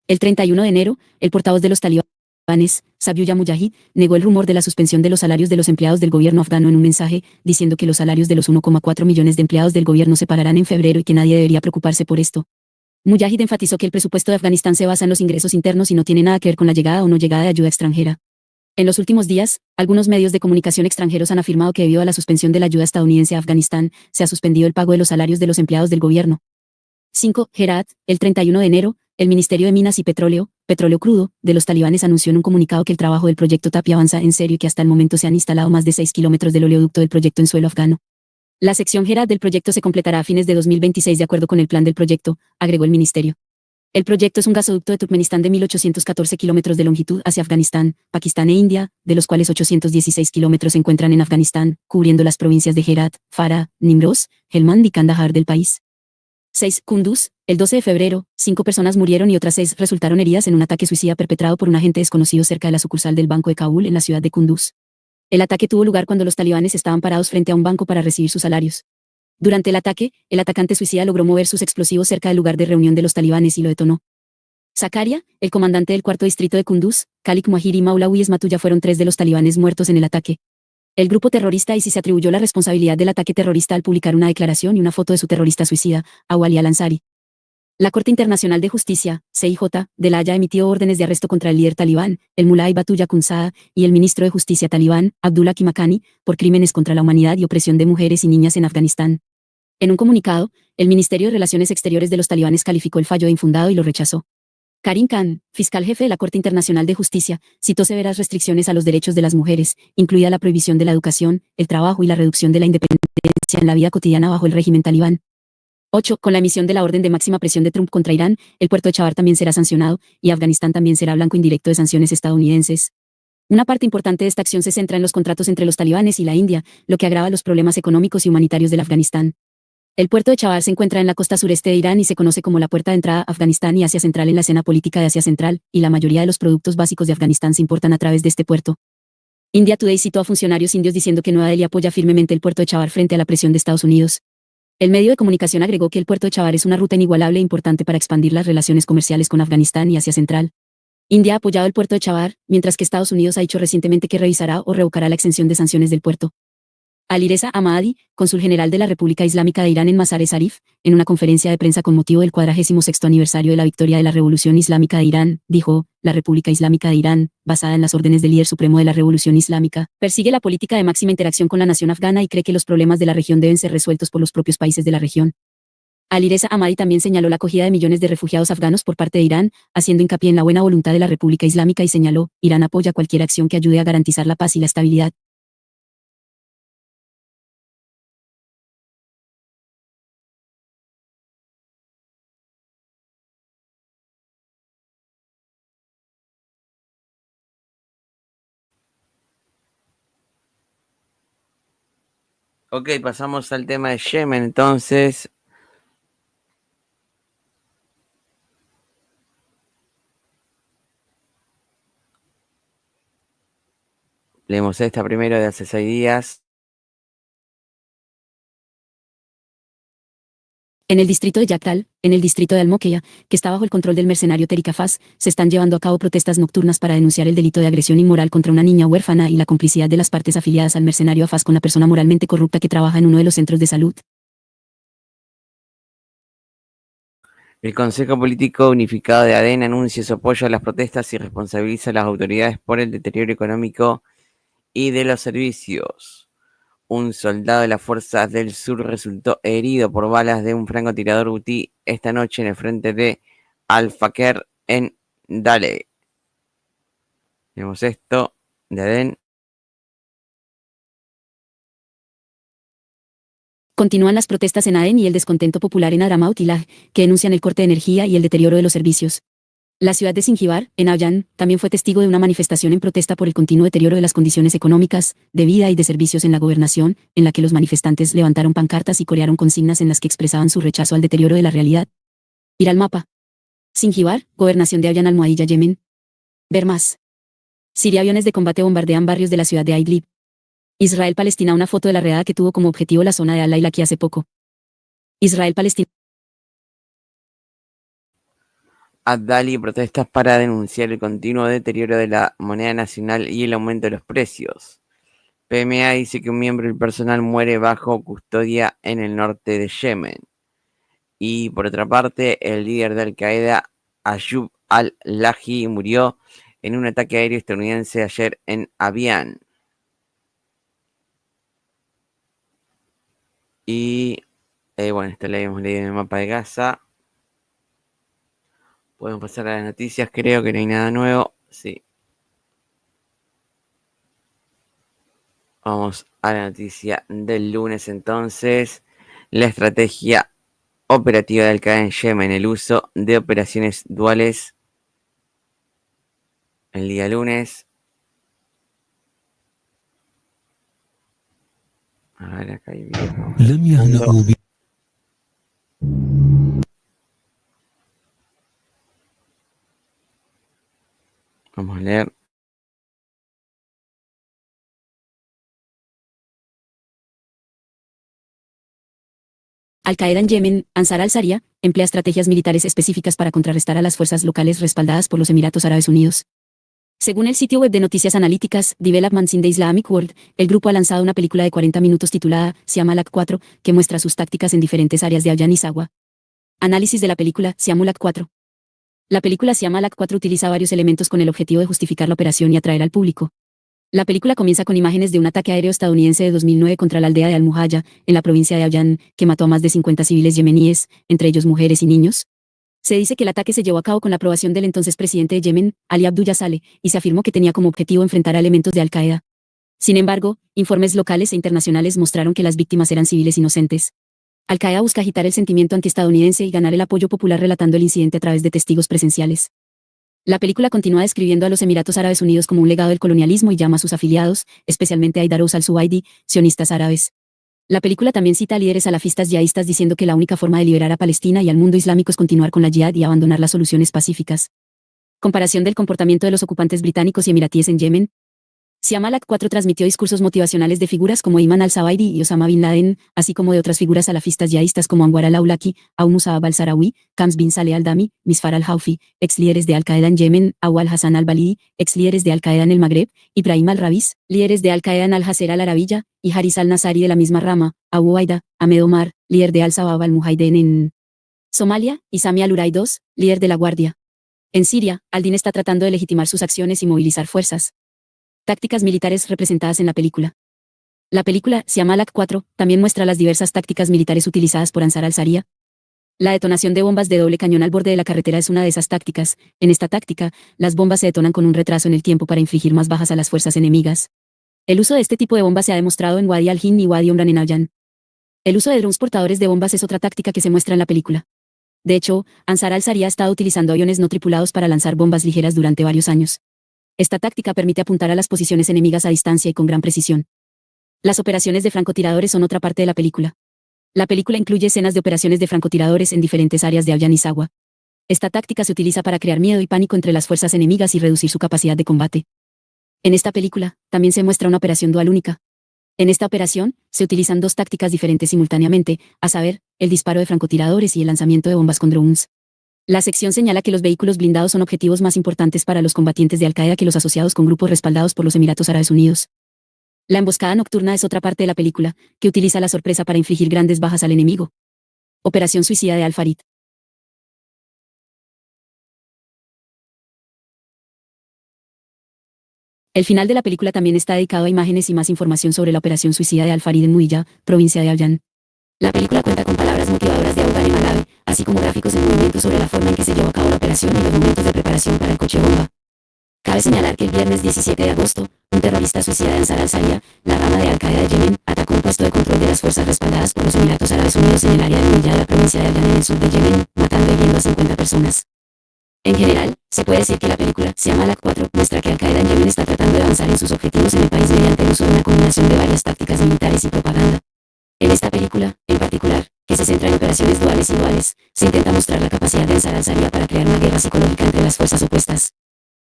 El 31 de enero, el portavoz de los talibanes, Zabiullah Mujahid, negó el rumor de la suspensión de los salarios de los empleados del gobierno afgano en un mensaje, diciendo que los salarios de los 1,4 millones de empleados del gobierno se pararán en febrero y que nadie debería preocuparse por esto. Mujahid enfatizó que el presupuesto de Afganistán se basa en los ingresos internos y no tiene nada que ver con la llegada o no llegada de ayuda extranjera. En los últimos días, algunos medios de comunicación extranjeros han afirmado que debido a la suspensión de la ayuda estadounidense a Afganistán, se ha suspendido el pago de los salarios de los empleados del gobierno. 5. Herat, el 31 de enero, El Ministerio de Minas y Petróleo Crudo, de los talibanes anunció en un comunicado que el trabajo del proyecto TAPI avanza en serio y que hasta el momento se han instalado más de 6 kilómetros del oleoducto del proyecto en suelo afgano. La sección Herat del proyecto se completará a fines de 2026 de acuerdo con el plan del proyecto, agregó el ministerio. El proyecto es un gasoducto de Turkmenistán de 1.814 kilómetros de longitud hacia Afganistán, Pakistán e India, de los cuales 816 kilómetros se encuentran en Afganistán, cubriendo las provincias de Herat, Farah, Nimroz, Helmand y Kandahar del país. 6. Kunduz. El 12 de febrero, 5 personas murieron y otras 6 resultaron heridas en un ataque suicida perpetrado por un agente desconocido cerca de la sucursal del Banco de Kabul en la ciudad de Kunduz. El ataque tuvo lugar cuando los talibanes estaban parados frente a un banco para recibir sus salarios. Durante el ataque, el atacante suicida logró mover sus explosivos cerca del lugar de reunión de los talibanes y lo detonó. Zakaria, el comandante del cuarto distrito de Kunduz, Khalik Muhajir y Maulawi Esmatulla fueron 3 de los talibanes muertos en el ataque. El grupo terrorista ISIS se atribuyó la responsabilidad del ataque terrorista al publicar una declaración y una foto de su terrorista suicida, Awali al-Ansari. La Corte Internacional de Justicia, CIJ, de La Haya emitió órdenes de arresto contra el líder talibán, el Mullah Hibatullah Akhundzada, y el ministro de Justicia talibán, Abdullah Kimakani, por crímenes contra la humanidad y opresión de mujeres y niñas en Afganistán. En un comunicado, el Ministerio de Relaciones Exteriores de los talibanes calificó el fallo de infundado y lo rechazó. Karim Khan, fiscal jefe de la Corte Internacional de Justicia, citó severas restricciones a los derechos de las mujeres, incluida la prohibición de la educación, el trabajo y la reducción de la independencia en la vida cotidiana bajo el régimen talibán. 8. Con la emisión de la orden de máxima presión de Trump contra Irán, el puerto de Chabahar también será sancionado, y Afganistán también será blanco indirecto de sanciones estadounidenses. Una parte importante de esta acción se centra en los contratos entre los talibanes y la India, lo que agrava los problemas económicos y humanitarios del Afganistán. El puerto de Chabahar se encuentra en la costa sureste de Irán y se conoce como la puerta de entrada a Afganistán y Asia Central en la escena política de Asia Central, y la mayoría de los productos básicos de Afganistán se importan a través de este puerto. India Today citó a funcionarios indios diciendo que Nueva Delhi apoya firmemente el puerto de Chabahar frente a la presión de Estados Unidos. El medio de comunicación agregó que el puerto de Chabahar es una ruta inigualable e importante para expandir las relaciones comerciales con Afganistán y Asia Central. India ha apoyado el puerto de Chabahar, mientras que Estados Unidos ha dicho recientemente que revisará o revocará la exención de sanciones del puerto. Alireza Ahmadi, cónsul general de la República Islámica de Irán en Mazar-e-Sharif, en una conferencia de prensa con motivo del 46º aniversario de la victoria de la Revolución Islámica de Irán, dijo: la República Islámica de Irán, basada en las órdenes del líder supremo de la Revolución Islámica, persigue la política de máxima interacción con la nación afgana y cree que los problemas de la región deben ser resueltos por los propios países de la región. Alireza Ahmadi también señaló la acogida de millones de refugiados afganos por parte de Irán, haciendo hincapié en la buena voluntad de la República Islámica y señaló: Irán apoya cualquier acción que ayude a garantizar la paz y la estabilidad. Ok, pasamos al tema de Yemen, entonces. Leemos esta primero de hace 6 días. En el distrito de Yaktal, en el distrito de Al-Mokeya, que está bajo el control del mercenario Tariq Hafaz, se están llevando a cabo protestas nocturnas para denunciar el delito de agresión inmoral contra una niña huérfana y la complicidad de las partes afiliadas al mercenario Hafaz con la persona moralmente corrupta que trabaja en uno de los centros de salud. El Consejo Político Unificado de Adén anuncia su apoyo a las protestas y responsabiliza a las autoridades por el deterioro económico y de los servicios. Un soldado de las fuerzas del sur resultó herido por balas de un francotirador hutí esta noche en el frente de Al-Faker en Dale. Vemos esto de Adén. Continúan las protestas en Adén y el descontento popular en Hadramaut y Laj, que denuncian el corte de energía y el deterioro de los servicios. La ciudad de Zingibar, en Abyan, también fue testigo de una manifestación en protesta por el continuo deterioro de las condiciones económicas, de vida y de servicios en la gobernación, en la que los manifestantes levantaron pancartas y corearon consignas en las que expresaban su rechazo al deterioro de la realidad. Ir al mapa. Zingibar, gobernación de Abyan al-Muadilla, Yemen. Ver más. Siria, aviones de combate bombardean barrios de la ciudad de Idlib. Israel-Palestina, una foto de la redada que tuvo como objetivo la zona de Al-Lailaki hace poco. Israel-Palestina. Ad-Dali protestas para denunciar el continuo deterioro de la moneda nacional y el aumento de los precios. PMA dice que un miembro del personal muere bajo custodia en el norte de Yemen. Y por otra parte, el líder de Al-Qaeda, Ayyub al-Lahi, murió en un ataque aéreo estadounidense ayer en Abyan. Y bueno, esto lo habíamos leído en el mapa de Gaza. Podemos pasar a las noticias, creo que no hay nada nuevo. Sí. Vamos a la noticia del lunes entonces. La estrategia operativa de Al Qaeda en Yemen, el uso de operaciones duales el día lunes. A ver, acá hay video. Vamos a leer. Al-Qaeda en Yemen, Ansar al-Sharia, emplea estrategias militares específicas para contrarrestar a las fuerzas locales respaldadas por los Emiratos Árabes Unidos. Según el sitio web de noticias analíticas Developments in the Islamic World, el grupo ha lanzado una película de 40 minutos titulada Siam al-4, que muestra sus tácticas en diferentes áreas de Allan y Sawa. Análisis de la película Siam al-4. La película Siam al-4 utiliza varios elementos con el objetivo de justificar la operación y atraer al público. La película comienza con imágenes de un ataque aéreo estadounidense de 2009 contra la aldea de Al-Muhalla, en la provincia de Allan, que mató a más de 50 civiles yemeníes, entre ellos mujeres y niños. Se dice que el ataque se llevó a cabo con la aprobación del entonces presidente de Yemen, Ali Abdullah Saleh, y se afirmó que tenía como objetivo enfrentar a elementos de Al-Qaeda. Sin embargo, informes locales e internacionales mostraron que las víctimas eran civiles inocentes. Al-Qaeda busca agitar el sentimiento antiestadounidense y ganar el apoyo popular relatando el incidente a través de testigos presenciales. La película continúa describiendo a los Emiratos Árabes Unidos como un legado del colonialismo y llama a sus afiliados, especialmente a Aidarous al-Suwaidi, sionistas árabes. La película también cita a líderes salafistas yihadistas diciendo que la única forma de liberar a Palestina y al mundo islámico es continuar con la yihad y abandonar las soluciones pacíficas. Comparación del comportamiento de los ocupantes británicos y emiratíes en Yemen. Siam al-4 transmitió discursos motivacionales de figuras como Ayman al-Zawahiri y Osama bin Laden, así como de otras figuras salafistas yihadistas como Anwar al-Awlaki, Abu Musab al-Sarawi, Kams bin Saleh al-Dami, Misfar al-Haufi, ex líderes de Al-Qaeda en Yemen, Abu al-Hassan al-Balidi, ex líderes de Al-Qaeda en el Magreb, Ibrahim al-Rabiz, líderes de Al-Qaeda en Al-Jazer al-Arabilla, y Haris al-Nasari de la misma rama, Abu Ubaida, Ahmed Omar, líder de Al-Shabaab al-Mujahideen en Somalia, y Sami al-Uray II, líder de la Guardia. En Siria, al-Din está tratando de legitimar sus acciones y movilizar fuerzas. Tácticas militares representadas en la película. La película Siam al-4 también muestra las diversas tácticas militares utilizadas por Ansar al-Sharia. La detonación de bombas de doble cañón al borde de la carretera es una de esas tácticas. En esta táctica, las bombas se detonan con un retraso en el tiempo para infligir más bajas a las fuerzas enemigas. El uso de este tipo de bombas se ha demostrado en Wadi al-Hind y Wadi Omran en Allan. El uso de drones portadores de bombas es otra táctica que se muestra en la película. De hecho, Ansar al-Sharia ha estado utilizando aviones no tripulados para lanzar bombas ligeras durante varios años. Esta táctica permite apuntar a las posiciones enemigas a distancia y con gran precisión. Las operaciones de francotiradores son otra parte de la película. La película incluye escenas de operaciones de francotiradores en diferentes áreas de Allan y Sawa. Esta táctica se utiliza para crear miedo y pánico entre las fuerzas enemigas y reducir su capacidad de combate. En esta película, también se muestra una operación dual única. En esta operación, se utilizan dos tácticas diferentes simultáneamente, a saber, el disparo de francotiradores y el lanzamiento de bombas con drones. La sección señala que los vehículos blindados son objetivos más importantes para los combatientes de Al-Qaeda que los asociados con grupos respaldados por los Emiratos Árabes Unidos. La emboscada nocturna es otra parte de la película, que utiliza la sorpresa para infligir grandes bajas al enemigo. Operación suicida de Al-Farid. El final de la película también está dedicado a imágenes y más información sobre la operación suicida de Al-Farid en Muilla, provincia de Allan. La película cuenta con palabras motivadoras de Abu Ghani Malawi, así como gráficos en movimiento sobre la forma en que se llevó a cabo la operación y los momentos de preparación para el coche bomba. Cabe señalar que el viernes 17 de agosto, un terrorista suicida de Ansar al-Sharia, la rama de Al-Qaeda de Yemen, atacó un puesto de control de las fuerzas respaldadas por los Emiratos Árabes Unidos en el área de Mulla de la provincia de Allan en el sur de Yemen, matando y hiriendo a 50 personas. En general, se puede decir que la película Siam al-4 muestra que Al-Qaeda en Yemen está tratando de avanzar en sus objetivos en el país mediante el uso de una combinación de varias tácticas militares y propaganda. En esta película, en particular, que se centra en operaciones duales y duales, se intenta mostrar la capacidad de Ansar al-Sharia para crear una guerra psicológica entre las fuerzas opuestas.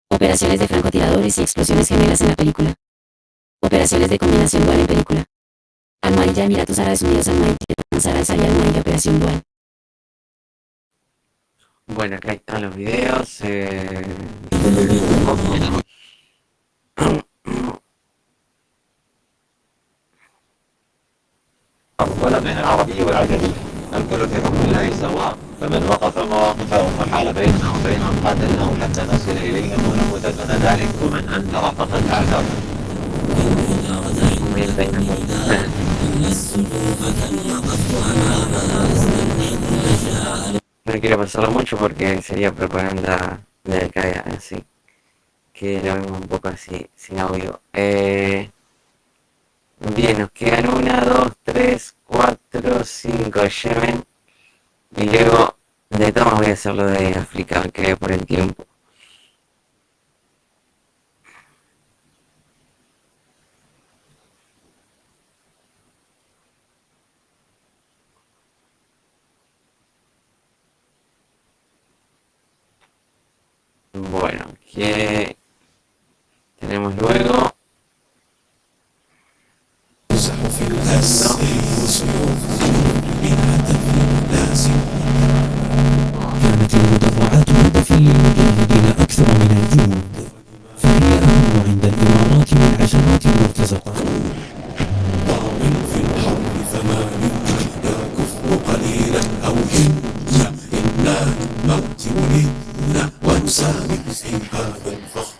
Operaciones de francotiradores y explosiones gemelas en la película. Operaciones de combinación dual en película. Al-Muhayya, Emiratos Árabes Unidos, Al-Muhayya, Ansar al-Sharia, Al-Muhayya, operación dual. Bueno, acá están los videos. أفضل بين العربي والعجمي الكل في حكم الله سواء فمن وقف مواقفهم فحال بيننا وبينهم قاتلناهم حتى نصل إليهم ونموت دون ذلك ومن أنكر فقد أعذر. No quiero pasarlo mucho porque sería propaganda de Al Qaeda, así que lo vemos un poco así, sin audio. Bien, nos quedan 1, 2, 3, 4, 5 Yemen. Y luego de todas voy a hacerlo de África, que por el tiempo. Bueno, ¿qué tenemos luego? كانت المدرعات هدفا للمجاهدين أكثر من الجنود، فهي أهم عند الإمارات من عشرات مرتزقة. طاول في الحرب ثمان جهد كفر قليلا أو إنا الموت ولدنا ونسامح في هذا الفخر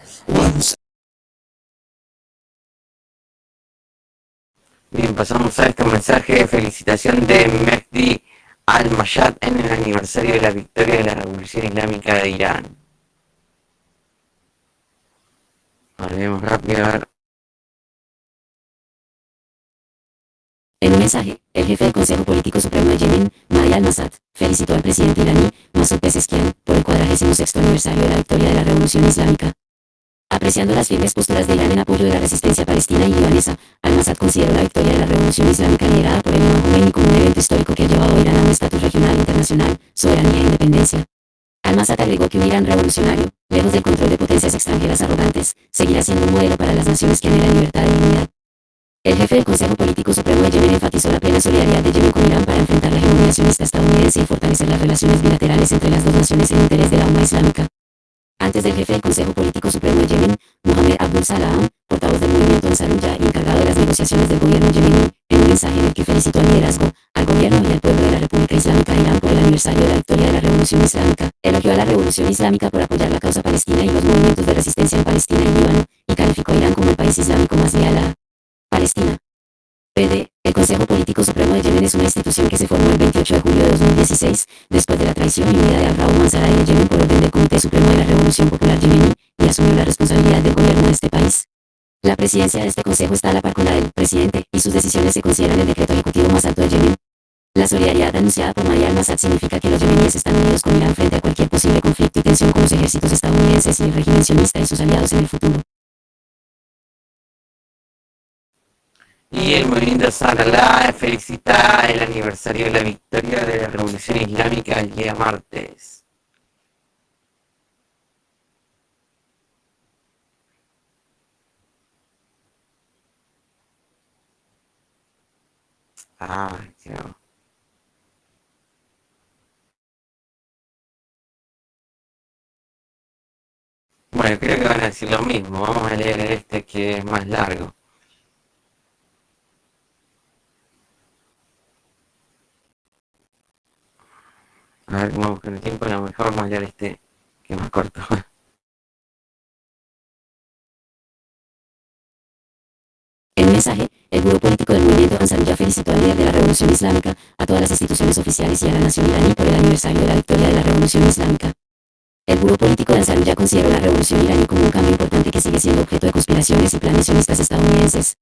Bien, pasamos a este mensaje de felicitación de Mehdi al-Mayad en el aniversario de la victoria de la Revolución Islámica de Irán. Volvemos rápido a ver. En un mensaje, el jefe del Consejo Político Supremo de Yemen, Mahdi al-Masad, felicitó al presidente iraní, Masoud Pezeshkian, por el 46º aniversario de la victoria de la Revolución Islámica. Apreciando las firmes posturas de Irán en apoyo de la resistencia palestina y libanesa, al-Masad consideró la victoria de la Revolución Islámica liderada por el Imam Khomeini como un evento histórico que ha llevado a Irán a un estatus regional internacional, soberanía e independencia. Al-Masad agregó que un Irán revolucionario, lejos del control de potencias extranjeras arrogantes, seguirá siendo un modelo para las naciones que anhelan libertad y dignidad. El jefe del Consejo Político Supremo de Yemen enfatizó la plena solidaridad de Yemen con Irán para enfrentar la hegemonía sionista estadounidense y fortalecer las relaciones bilaterales entre las dos naciones en interés de la umma islámica. Antes del jefe del Consejo Político Supremo de Yemen, Mohammed Abdul Salam, portavoz del movimiento Ansarullah y encargado de las negociaciones del gobierno yemení, en un mensaje en el que felicitó al liderazgo, al gobierno y al pueblo de la República Islámica de Irán por el aniversario de la victoria de la Revolución Islámica, elogió a la Revolución Islámica por apoyar la causa palestina y los movimientos de resistencia en Palestina y Líbano, y calificó a Irán como el país islámico más leal a Palestina. El Consejo Político Supremo de Yemen es una institución que se formó el 28 de julio de 2016, después de la traición y huida de Al-Raw Mansaray de Yemen por orden del Comité Supremo de la Revolución Popular Yemení, y asumió la responsabilidad del gobierno de este país. La presidencia de este consejo está a la par con la del presidente, y sus decisiones se consideran el decreto ejecutivo más alto de Yemen. La solidaridad anunciada por Mahdi al-Masad significa que los yemeníes están unidos con Irán frente a cualquier posible conflicto y tensión con los ejércitos estadounidenses y el régimen sionista y sus aliados en el futuro. Y el movimiento Ansarullah felicita el aniversario de la victoria de la Revolución Islámica el día martes. Ah, qué... Bueno, creo que van a decir lo mismo. Vamos a leer este que es más largo. A ver cómo vamos con el tiempo. A lo mejor vamos a leer este que es más corto. En un mensaje, el buró político del movimiento Ansarullah felicitó al líder de la Revolución Islámica, a todas las instituciones oficiales y a la nación iraní por el aniversario de la victoria de la Revolución Islámica. El buró político de Ansarullah consideró la revolución iraní como un cambio importante que sigue siendo objeto de conspiraciones y planes sionistas estadounidenses.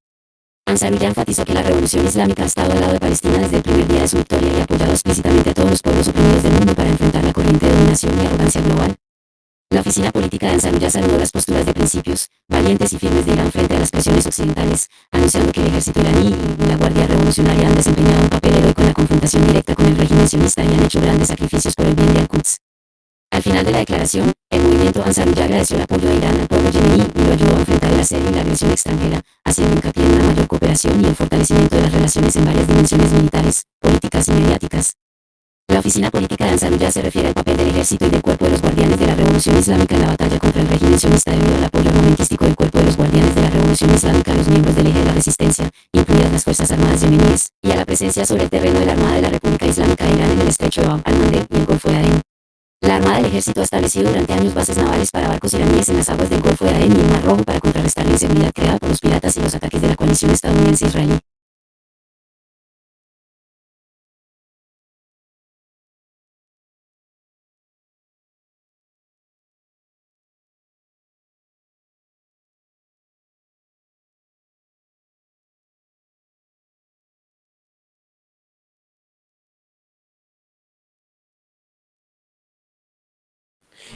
Ansarullah enfatizó que la revolución islámica ha estado al lado de Palestina desde el primer día de su victoria y ha apoyado explícitamente a todos los pueblos oprimidos del mundo para enfrentar la corriente de dominación y arrogancia global. La oficina política de Ansarullah saludó las posturas de principios, valientes y firmes de Irán frente a las presiones occidentales, anunciando que el ejército iraní y la Guardia Revolucionaria han desempeñado un papel heroico en la confrontación directa con el régimen sionista y han hecho grandes sacrificios por el bien de Al-Quds. Al final de la declaración, el movimiento Ansarullah agradeció el apoyo de Irán al pueblo yemení y lo ayudó a enfrentar el asedio y la agresión extranjera, haciendo hincapié en una mayor cooperación y el fortalecimiento de las relaciones en varias dimensiones militares, políticas y mediáticas. La oficina política de Ansarullah se refiere al papel del ejército y del cuerpo de los guardianes de la Revolución Islámica en la batalla contra el régimen sionista debido al apoyo armamentístico del cuerpo de los guardianes de la Revolución Islámica a los miembros del eje de la resistencia, incluidas las Fuerzas Armadas yemeníes, y a la presencia sobre el terreno de la Armada de la República Islámica de Irán en el estrecho de Bab al-Mandeb y el Golfo de Adén. La Armada del Ejército ha establecido durante años bases navales para barcos iraníes en las aguas del Golfo de Adén y el Mar Rojo para contrarrestar la inseguridad creada por los piratas y los ataques de la coalición estadounidense-israelí.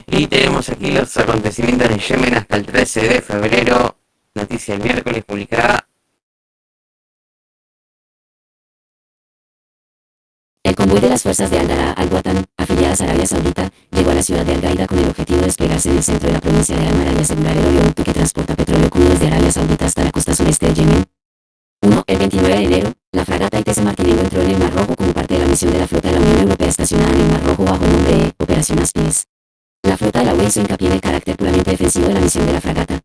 Y tenemos aquí los acontecimientos en Yemen hasta el 13 de febrero. Noticia del miércoles publicada. El convoy de las fuerzas de Al-Dara al-Watan, afiliadas a Arabia Saudita, llegó a la ciudad de Al-Gaida con el objetivo de desplegarse en el centro de la provincia de Al-Mara y asegurar el oleoducto que transporta petróleo crudo desde Arabia Saudita hasta la costa sureste de Yemen. 1. El 29 de enero, la fragata ITC Martinengo entró en el Mar Rojo como parte de la misión de la flota de la Unión Europea estacionada en el Mar Rojo bajo el nombre de Operación Aspides. La flota de la UE hizo hincapié en el carácter puramente defensivo de la misión de la fragata.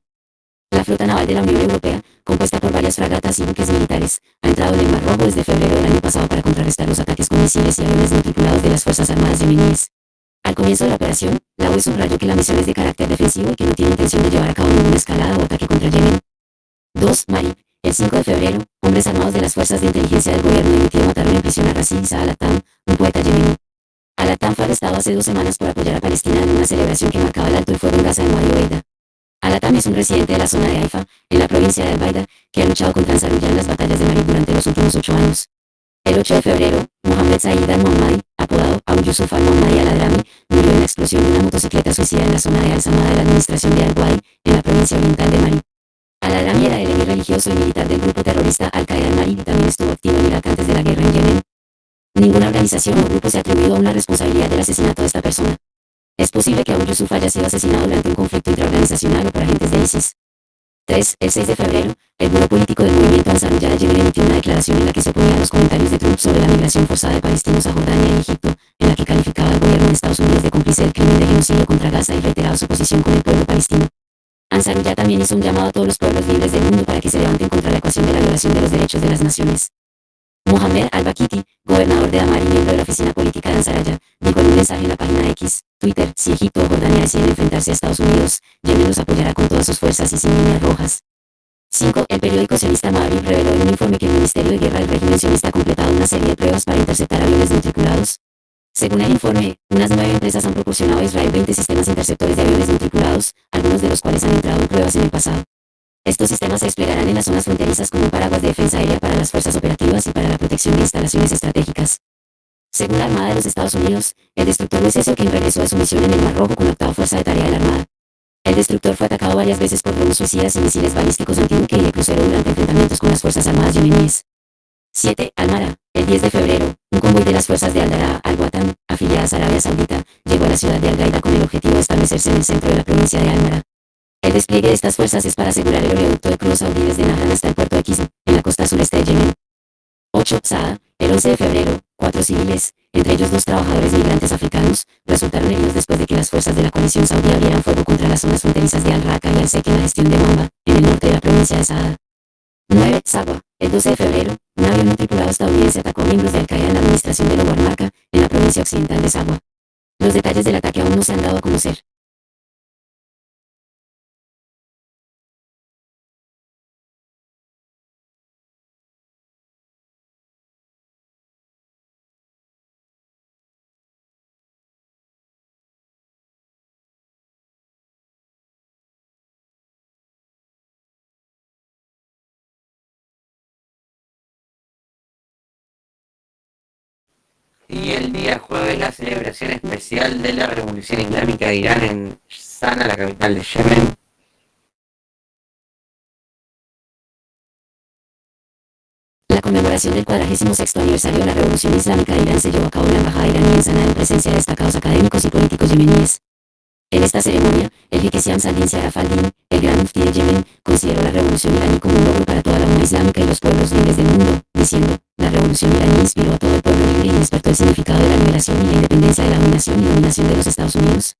La flota naval de la Unión Europea, compuesta por varias fragatas y buques militares, ha entrado en el Mar Rojo desde febrero del año pasado para contrarrestar los ataques con misiles y aviones no tripulados de las Fuerzas Armadas yemeníes. Al comienzo de la operación, la UE subrayó que la misión es de carácter defensivo y que no tiene intención de llevar a cabo ninguna escalada o ataque contra Yemen. 2. Mali. El 5 de febrero, hombres armados de las fuerzas de inteligencia del gobierno emitido mataron en prisión a Rasid Issa Al-Attam, un poeta yemení. Al-Attam fue arrestado hace 2 semanas por apoyar a Palestina en una celebración que marcaba el alto el fuego en Gaza en Wadi Obeida. Al-Attam es un residente de la zona de Haifa, en la provincia de Al-Baida, que ha luchado contra Ansarullah en las batallas de Marib durante los últimos 8 años. El 8 de febrero, Mohammed Said al-Mohammadi, apodado Abu Yusuf al-Mohammadi al-Adrami, murió en la explosión de una motocicleta suicida en la zona de Al-Samada de la administración de Al-Wadi, en la provincia oriental de Marib. Al-Adrami era el emir religioso y militar del grupo terrorista Al-Qaeda en Marib y también estuvo activo en Irak antes de la guerra en Yemen. Ninguna organización o grupo se ha atribuido a una responsabilidad del asesinato de esta persona. Es posible que Abu Yusuf haya sido asesinado durante un conflicto intraorganizacional o por agentes de ISIS. 3. El 6 de febrero, el Buró Político del Movimiento Ansarullah de Yemen emitió una declaración en la que se oponía a los comentarios de Trump sobre la migración forzada de palestinos a Jordania y Egipto, en la que calificaba al gobierno de Estados Unidos de cómplice del crimen de genocidio contra Gaza y reiteraba su posición con el pueblo palestino. Ansarullah también hizo un llamado a todos los pueblos libres del mundo para que se levanten contra la ecuación de la violación de los derechos de las naciones. Mohamed al-Bakiti, gobernador de Damar y miembro de la oficina política de Ansarullah, dijo en un mensaje en la página X, Twitter: si Egipto o Jordania deciden enfrentarse a Estados Unidos, Yemen los apoyará con todas sus fuerzas y sin líneas rojas. 5. El periódico sionista Ma'aviv reveló en un informe que el Ministerio de Guerra del régimen sionista ha completado una serie de pruebas para interceptar aviones no tripulados. Según el informe, unas 9 empresas han proporcionado a Israel 20 sistemas interceptores de aviones no tripulados, algunos de los cuales han entrado en pruebas en el pasado. Estos sistemas se desplegarán en las zonas fronterizas como un paraguas de defensa aérea para las fuerzas operativas y para la protección de instalaciones estratégicas. Según la Armada de los Estados Unidos, el destructor USS O'Kane regresó a su misión en el Mar Rojo con la octava fuerza de tarea de la Armada. El destructor fue atacado varias veces por drones suicidas y misiles balísticos antibuque y de crucero durante enfrentamientos con las fuerzas armadas yemeníes. 7. Al-Mara. El 10 de febrero, un convoy de las fuerzas de Al-Dara al-Watan, afiliadas a Arabia Saudita, llegó a la ciudad de Al-Gaida con el objetivo de establecerse en el centro de la provincia de Al-Mara. El despliegue de estas fuerzas es para asegurar el oleoducto de crudo saudí desde Nahran hasta el puerto de Qism, en la costa sureste de Yemen. 8. Sa'a. El 11 de febrero, 4 civiles, entre ellos 2 trabajadores migrantes africanos, resultaron heridos después de que las fuerzas de la coalición saudí abrieran fuego contra las zonas fronterizas de Al-Raqqa y Al-Sek en la gestión de Mamba, en el norte de la provincia de Sa'a. 9. Sagwa. El 12 de febrero, un avión no tripulado estadounidense atacó a miembros de Al-Qaeda en la administración de Lower Marca, en la provincia occidental de Sagwa. Los detalles del ataque aún no se han dado a conocer. Y el día jueves, la celebración especial de la Revolución Islámica de Irán en Sana, la capital de Yemen. La conmemoración del 46º aniversario de la Revolución Islámica de Irán se llevó a cabo en la embajada iraní en Sanaa en presencia de destacados académicos y políticos yemeníes. En esta ceremonia, el jeque Siam Saldin Sharaf al-Din, el gran mufti de Yemen, consideró la revolución iraní como un logro para toda la umma islámica y los pueblos libres del mundo, diciendo: la revolución iraní inspiró a todo el pueblo libre y despertó el significado de la liberación y la independencia de la dominación y dominación de los Estados Unidos.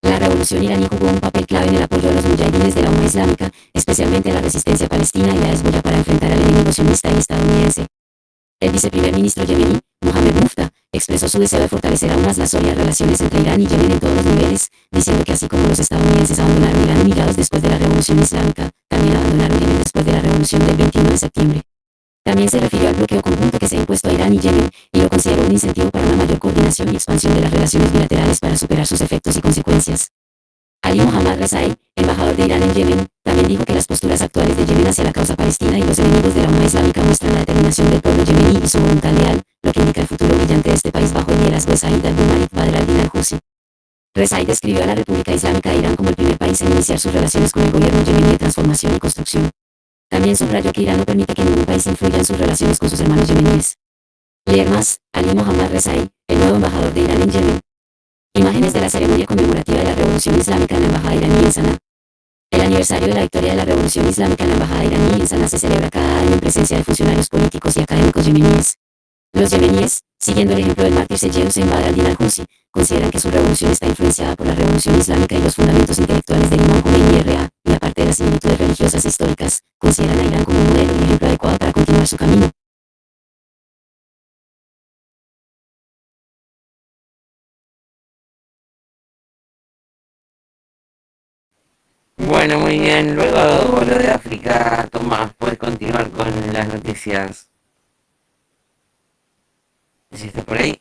La revolución iraní jugó un papel clave en el apoyo a los mujahidines de la umma islámica, especialmente a la resistencia palestina y la Hezbollah para enfrentar al enemigo sionista y estadounidense. El viceprimer ministro yemení, Mohammed Mufta, expresó su deseo de fortalecer aún más las sólidas relaciones entre Irán y Yemen en todos los niveles, diciendo que así como los estadounidenses abandonaron Irán humillados después de la revolución islámica, también abandonaron Yemen después de la revolución del 21 de septiembre. También se refirió al bloqueo conjunto que se ha impuesto a Irán y Yemen, y lo consideró un incentivo para una mayor coordinación y expansión de las relaciones bilaterales para superar sus efectos y consecuencias. Ali Mohammad Rezai, embajador de Irán en Yemen, también dijo que las posturas actuales de Yemen hacia la causa palestina y los enemigos de la umma islámica muestran la determinación del pueblo yemení y su voluntad leal, lo que indica el futuro brillante de este país bajo el liderazgo de Said Abdul Malik Badr al-Din al-Houthi. Rezai describió a la República Islámica de Irán como el primer país en iniciar sus relaciones con el gobierno yemení de transformación y construcción. También subrayó que Irán no permite que ningún país influya en sus relaciones con sus hermanos yemeníes. Leer más, Ali Mohammad Rezai, el nuevo embajador de Irán en Yemen. Imágenes de la ceremonia conmemorativa de la Revolución Islámica en la Embajada iraní en Sanaa. El aniversario de la victoria de la Revolución Islámica en la Embajada iraní en Sanaa se celebra cada año en presencia de funcionarios políticos y académicos yemeníes. Los yemeníes, siguiendo el ejemplo del mártir Seyyed Hussein Badr al-Din al-Husi, consideran que su revolución está influenciada por la revolución islámica y los fundamentos intelectuales del Imam Khomeini R.A., y aparte de las similitudes religiosas e históricas, consideran a Irán como un modelo y ejemplo adecuado para continuar su camino. Bueno, muy bien. Luego lo de África, Tomás, puedes continuar con las noticias. ¿Sí estás por ahí?